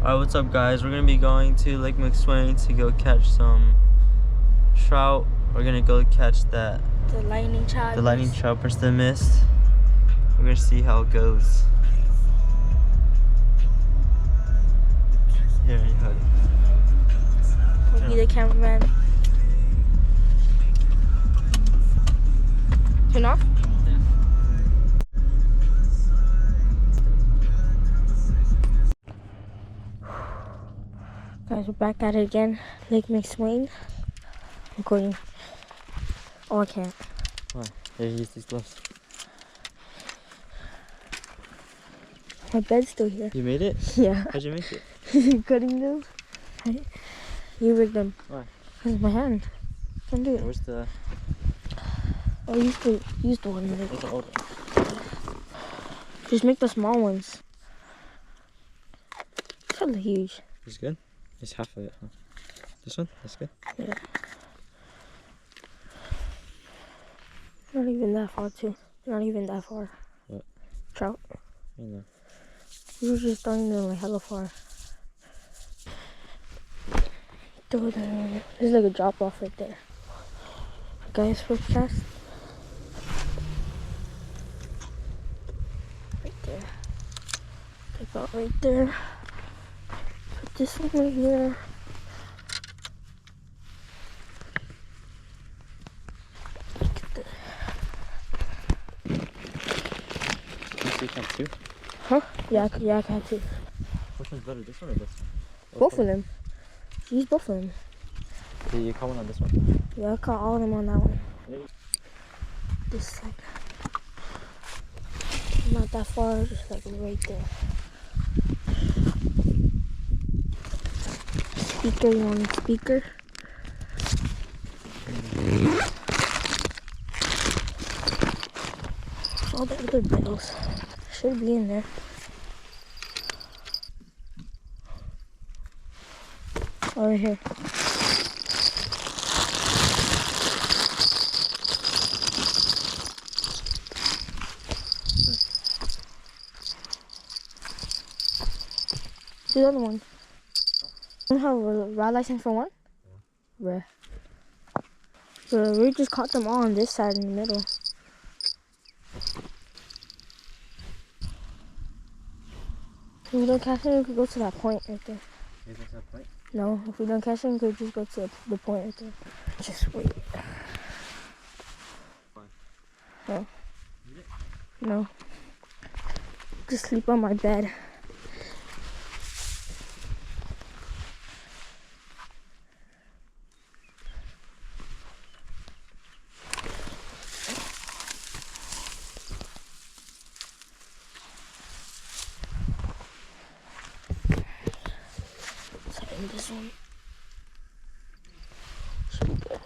Alright, what's up guys? We're gonna be going to Lake McSwain to go catch some trout. We're gonna go catch the lightning trout versus the mist. We're gonna see how it goes. Here, you hug. We'll be the cameraman. Turn off? Guys, we're back at it again. Lake McSwain. I'm recording. Oh, I can't. Why? Here, use these gloves. My bed's still here. You made it? Yeah. How'd you make it? Cutting them. You rigged them. Why? Because my hand. Can't do it. Where's the... Oh, use the one. Where's the old one? Just make the small ones. It's hella huge. It's good? It's half of it, huh? This one? That's good? Yeah. Not even that far, too. Not even that far. What? Trout. I know. We were just throwing them like hella far. There's like a drop off right there. Guys, first cast. Right there. Take out right there. Put this one right here. You can't too? Huh? Yeah, I can too. Which one's better, this one or this one? Both of them. Use both of them. Did you caught one on this one? Yeah, I caught all of them on that one. This side. Not that far, just like right there. Speaker, you want a speaker? All the other bills should be in there. Oh, right here. The other one. You have a rod license for one? Yeah. Rare. So we just caught them all on this side in the middle. If we don't catch them, we could go to that point right there. You go to that point? No, if we don't catch them, we could just go to the point right there. Just wait. Fine. No. No. Just sleep on my bed. This one should be good.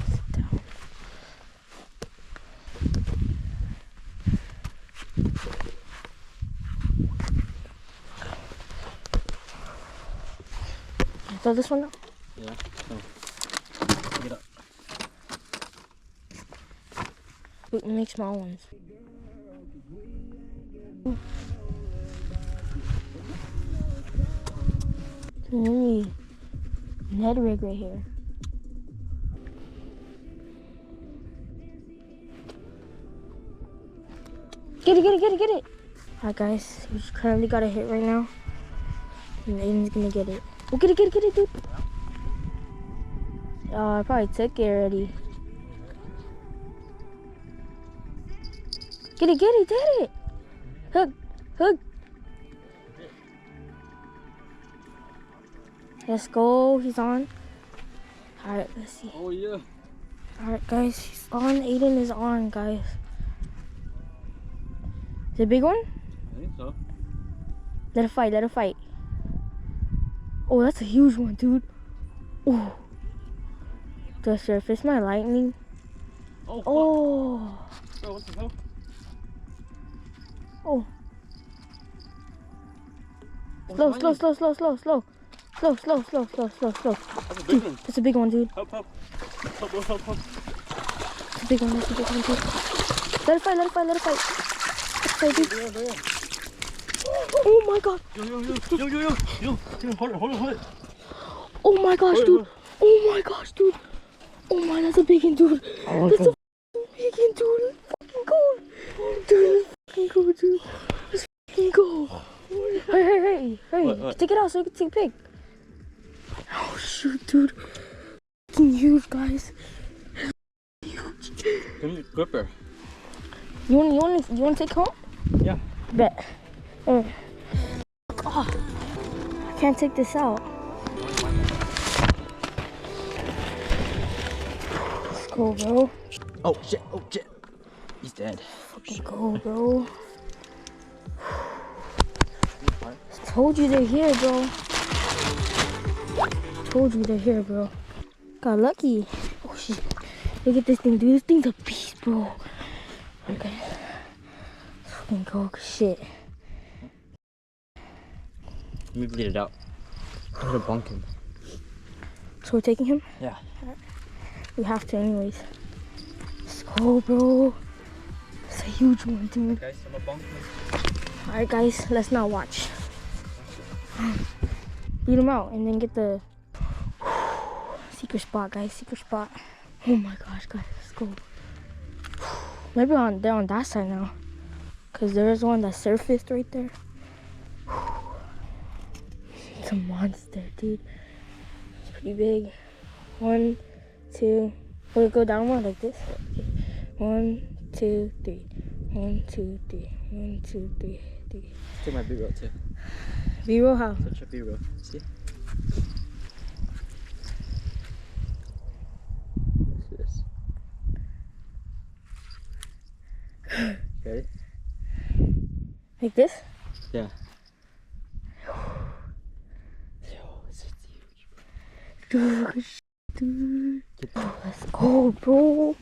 Sit down. Throw this one up? Yeah. So, pick it up. We can make small ones. Mini Ned rig right here. Get it, get it, get it, get it! Alright guys, we just currently got a hit right now. And Aiden's gonna get it. Oh, get it, get it, get it, dude! Oh, I probably took it already. Get it, get it, get it! Hook, hook! Let's go, he's on. Alright, let's see. Oh yeah. Alright guys, he's on. Aiden is on, guys. Is it a big one? I think so. Let it fight, let it fight. Oh, that's a huge one, dude. Oh. The surface, my lightning. Oh. Oh. Bro, what the hell? Oh. Slow, slow, slow, slow, slow, slow. Slow, slow, slow, slow, slow, slow. That's a big one. That's a big one, dude. Help, help. Help, help, help, help. That's a big one, that's a big one, dude. Let it fight, let it fight, let it fight. Let it fight, dude. Oh my god. Yo. Dude, hold it. Oh my gosh, dude. Oh my gosh, dude. Oh my, that's a big one, dude. That's a big one, dude. Fucking go. Dude, fucking go, dude. Let's fucking go. Hey. What? Take it out so you can take a pic. Oh shoot, dude. Fucking huge, guys. Huge. Give me the gripper. You want to take home? Yeah. Bet. Oh, I can't take this out. Let's go, bro. Oh shit. He's dead. Fucking go, bro. Told you they're here, bro. Told you they're here, bro. Got lucky. Oh shit. Look at this thing, dude. This thing's a beast, bro. Okay. Let's fucking go, shit. Let me bleed it out. I'm gonna bunk him. So we're taking him? Yeah. We have to anyways. Let's go, bro. It's a huge one, dude. Guys, I'm gonna bunk him. Alright guys, let's now watch. Beat him out and then get the secret spot, guys. Secret spot. Oh my gosh, guys, let's go. Maybe they're on that side now. Cause there's one that surfaced right there. It's a monster, dude. It's pretty big. 1, 2. Will it go down more like this? Okay. 1, 2, 3. 1, 2, 3. 1, 2, 3. Take my B-roll too. B-roll how? Such a B-roll. See? What's this? Ready? Like this? Yeah. Yo, this is huge. Dude. Let's go, bro.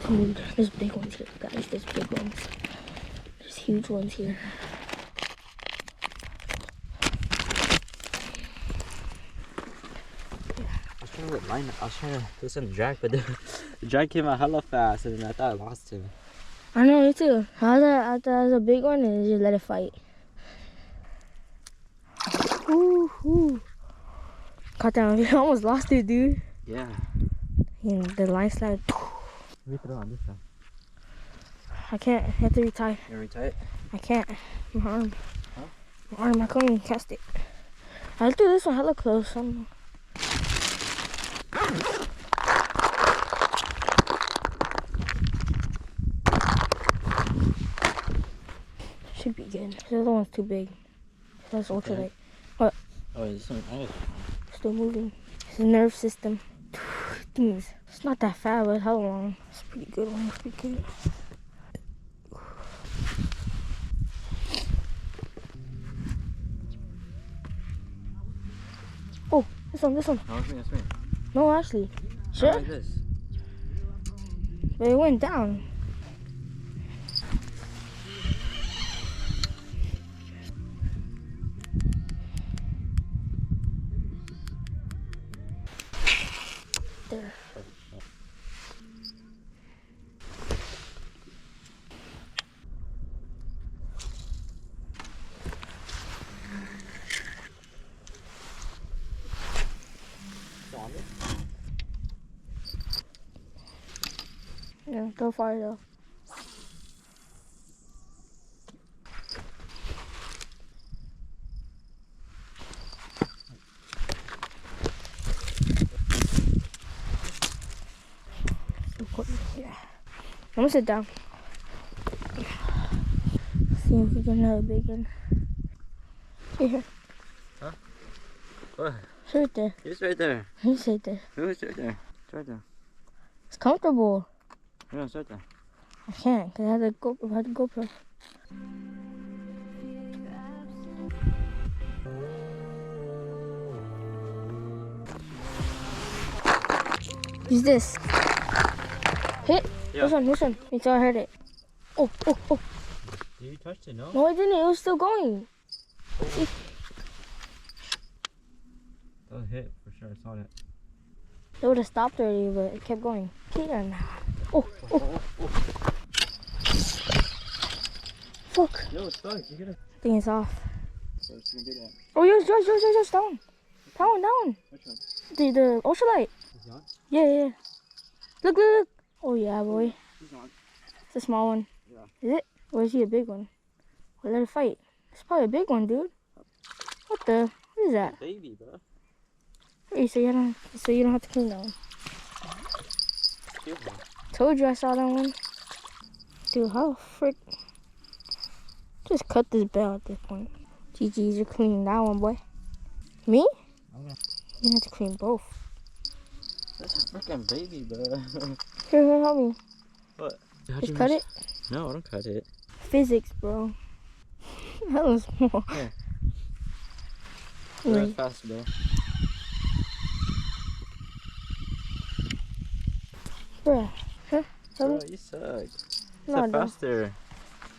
Dude, there's big ones here, guys. There's big ones. There's huge ones here. I was trying to do some drag, but the drag came out hella fast, and I thought I lost him. I know, me too. I thought it was a big one and just let it fight. Ooh. Caught that one. I almost lost it, dude. Yeah. And the line slide. Let me throw on this one. I can't. I have to retie. You retie it? I can't. My arm. Huh? My arm. I couldn't even cast it. I threw this one hella close. I don't know. Should be good. The other one's too big. That's ultralight. What? Oh, this one. Still moving. It's the nerve system. Things. It's not that fat, but how long? It's a pretty good one. It's pretty good. Oh, this one. No, it's me. No, actually. Sure. Like this. But it went down. There. Yeah, go far though. Yeah. I'm gonna sit down. See if we get another big one. Here. Huh? What? It's right there. It's right there. It's right there. No, it's right there. It's right there. It's comfortable. No, it's right there. I can't, because I had the GoPro. Use this. Hit. Yeah. This one. Until I heard it. Oh. You touched it, no? No, I didn't. It was still going. See? That was hit for sure. I saw that. It would have stopped already, but it kept going. Here now. Oh. Fuck. Yo, it's stuck. You gotta. I think it's off. So it's gonna do that. Oh, yours, that one. That one. Which one? The ultralight. Is it on? Yeah. Look. Oh, yeah, boy. It's on. It's a small one. Yeah. Is it? Or is he a big one? Well, let it fight. It's probably a big one, dude. What the? What is that? Baby, bro. Hey, so you don't have to clean that one. Cute one. Told you I saw that one. Dude, how the frick? Just cut this bell at this point. GG's, you're cleaning that one, boy. Me? Okay. You have to clean both. That's a freaking baby, bro. Here, help me. What? Just cut it? No, don't cut it. Physics, bro. That was small. Yeah. Wait. Go faster, bro. Bruh. Huh? Tell Bro, me? you suck. No, I Step don't. faster.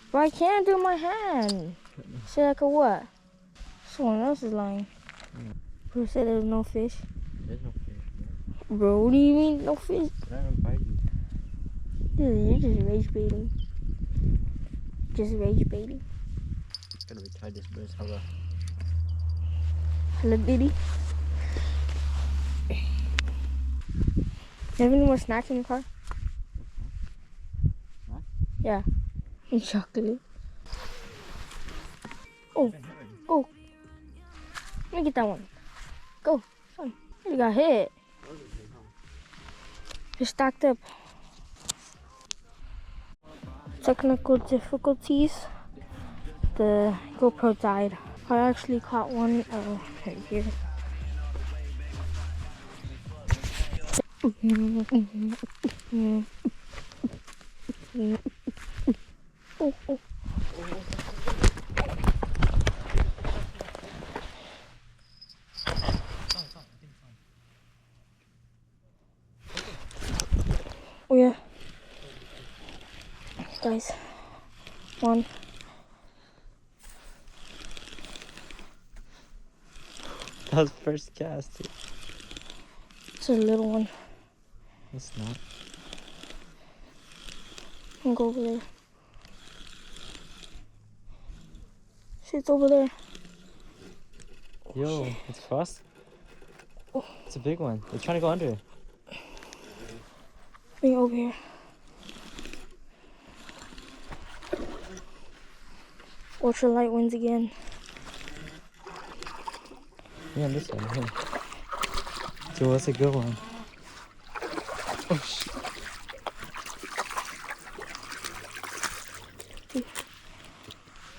But I can't do my hand. Say like a what? Someone else is lying. Who said there was no fish? There's no fish, bro. Bro, what do you mean no fish? They're not gonna bite you. Dude, you're just rage baiting. Just rage baiting. Gotta retire this, bro. Hello. Hello, Diddy. You have any more snacks in your car? Snack? Yeah. And chocolate. Oh, go. Let me get that one. Go. Son. You got hit. You're stacked up. Technical difficulties. The GoPro died. I actually caught one right here. Oh. Oh yeah. Guys. One. That was first cast. It's a little one. It's not. I'll go over there. See, it's over there. Yo, it's fast. Oh. It's a big one. They're trying to go under. Bring it over here. Ultralight wins again. Yeah, on this one. Here. So what's a good one? Oh shit.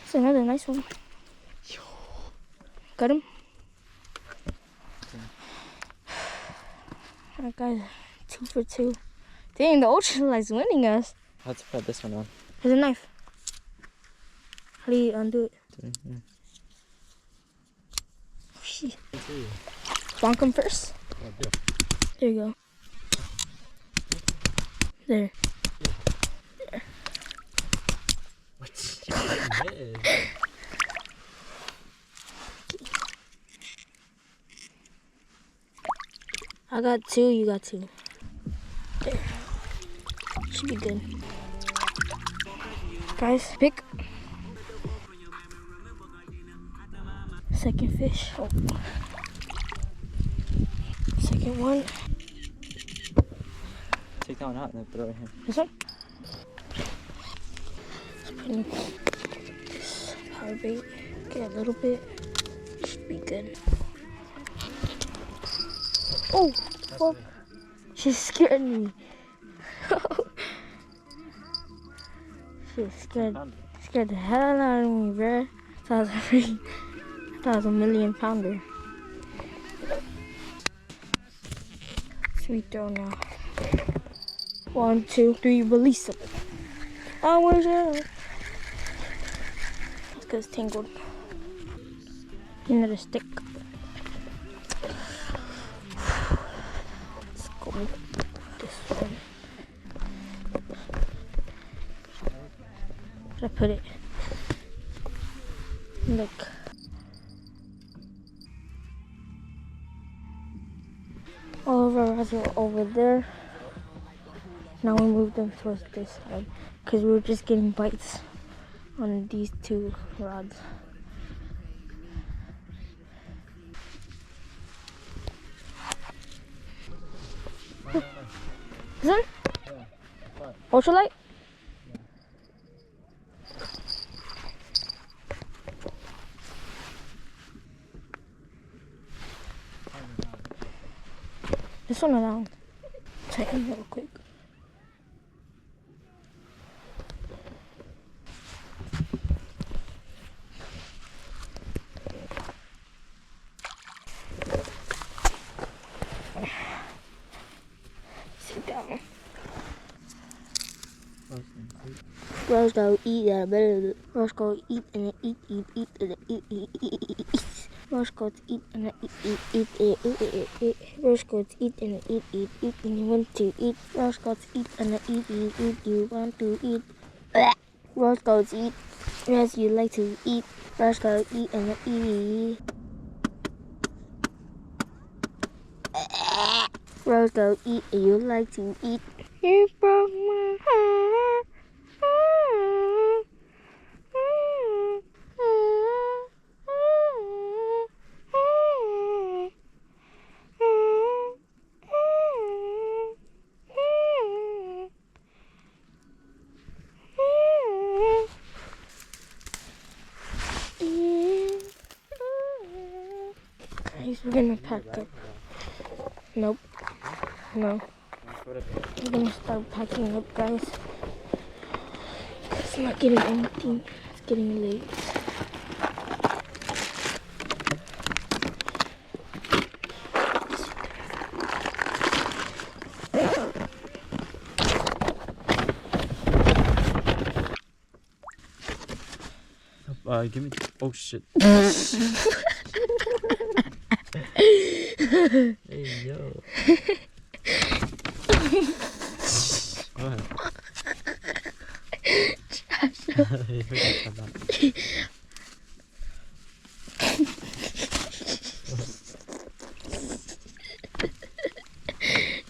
It's another nice one. Yo. Got him? Alright guys, 2 for 2. Dang, the ultralight's winning us. Let's put this one on. There's a knife. How do you undo it? Yeah. Shit. Bonk him first. There you go. There. What's your head? I got 2, you got 2. There. Should be good. Guys, pick. Second fish. Oh. Second one. Take that one out and then throw it here. This one? Let's put in this power bait. Get a little bit. Should be good. Oh, fuck. She scared me. She scared the hell out of me, bruh. I thought it was a million pounder. Sweet throw now. 1, 2, 3, release it. Oh, where's it? It's because it's tangled. Another stick. Let's go this one. Where'd I put it? Look. All of our rods are over there. Now we move them towards this side because we were just getting bites on these two rods. This one? Yeah. Ultralight? This one around. Tighten real quick. Sit down. Rose go eat and better. Rose go eat and eat and eat. Rose go eat and eat. Rose go eat and eat and you want to eat. Rose go eat and eat. You want to eat. Rose goes eat as you like to eat. Rose go eat and eat. Rose go eat and you like to eat. You broke my heart. Guys, we're gonna pack up. Nope. No. We're gonna start packing up, guys. It's not getting anything. It's getting late. Give me. Oh shit. Hey yo. Go ahead.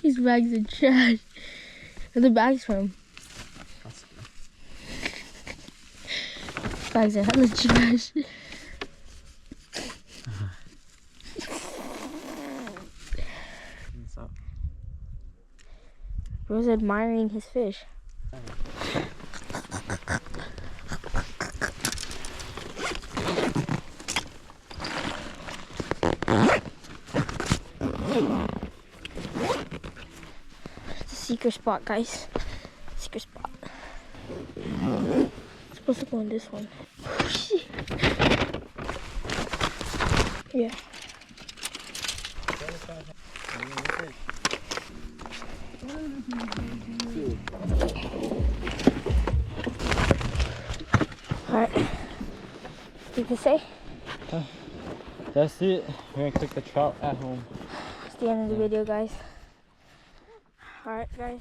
These bags are trash. Where are the bags from? Bags are hella trash. What's up? Bro's admiring his fish. It's a secret spot, guys. Secret spot. It's supposed to go in this one. Oh, shit. Yeah. Alright. You can say? That's it. We're gonna cook the trout at home. It's the end of the video, guys. Alright, guys.